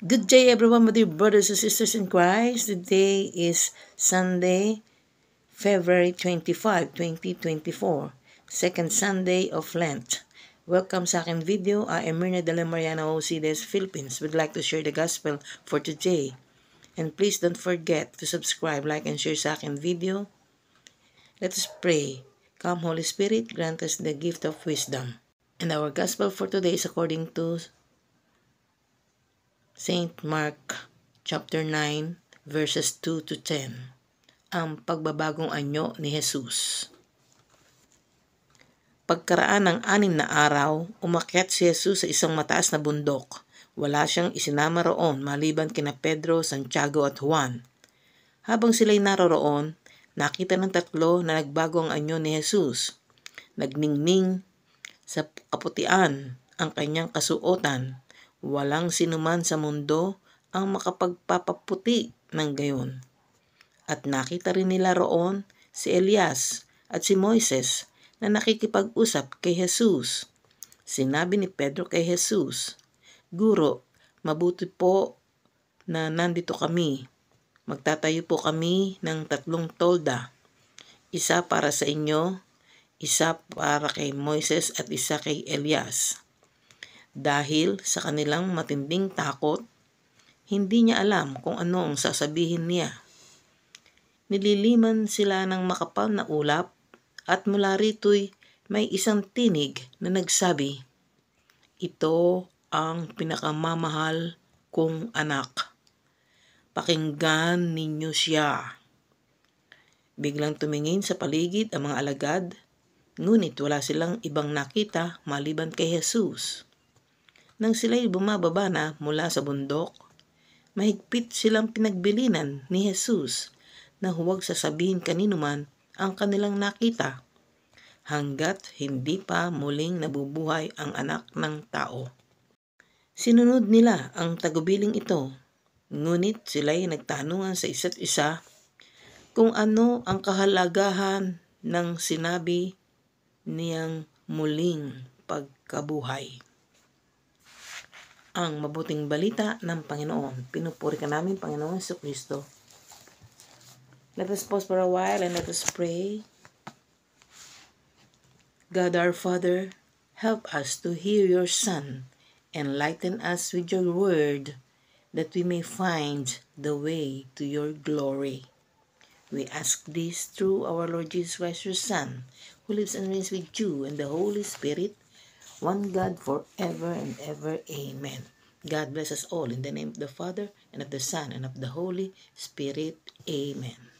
Good day everyone, my dear brothers and sisters in Christ. Today is Sunday, February 25, 2024, second Sunday of Lent. Welcome sa aking video. I am Myrna de la Mariana Ocides, Philippines. Would like to share the gospel for today. And please don't forget to subscribe, like, and share sa aking video. Let us pray. Come Holy Spirit, grant us the gift of wisdom. And our gospel for today is according to St. Mark chapter 9 verses 2 to 10. Ang pagbabagong anyo ni Jesus. Pagkaraan ng 6 na araw, umakyat si Jesus sa isang mataas na bundok. Wala siyang isinama roon maliban kina Pedro, Santiago at Juan. Habang sila'y naroroon, nakita ng tatlo na nagbago ang anyo ni Jesus. Nagningning sa kaputian ang kanyang kasuotan. Walang sinuman sa mundo ang makapagpapaputi ng gayon. At nakita rin nila roon si Elias at si Moises na nakikipag-usap kay Jesus. Sinabi ni Pedro kay Jesus, "Guro, mabuti po na nandito kami. Magtatayo po kami ng 3 tolda. Isa para sa inyo, isa para kay Moises at isa kay Elias." Dahil sa kanilang matinding takot, hindi niya alam kung ano ang sasabihin niya. Nililiman sila ng makapal na ulap at mula rito'y may isang tinig na nagsabi, "Ito ang pinakamamahal kong anak. Pakinggan ninyo siya." Biglang tumingin sa paligid ang mga alagad, ngunit wala silang ibang nakita maliban kay Jesus. Nang sila'y bumababa na mula sa bundok, mahigpit silang pinagbilinan ni Jesus na huwag sasabihin kanino man ang kanilang nakita, hanggat hindi pa muling nabubuhay ang anak ng tao. Sinunod nila ang tagubiling ito, ngunit sila'y nagtanungan sa isa't isa kung ano ang kahalagahan ng sinabi niyang muling pagkabuhay. Ang mabuting balita ng Panginoon. Pinupuri ka namin, Panginoon Jesucristo. Let us pause for a while and let us pray. God our Father, help us to hear your Son. Enlighten us with your word that we may find the way to your glory. We ask this through our Lord Jesus Christ, your Son, who lives and reigns with you and the Holy Spirit, one God forever and ever. Amen. God bless us all in the name of the Father, and of the Son, and of the Holy Spirit. Amen.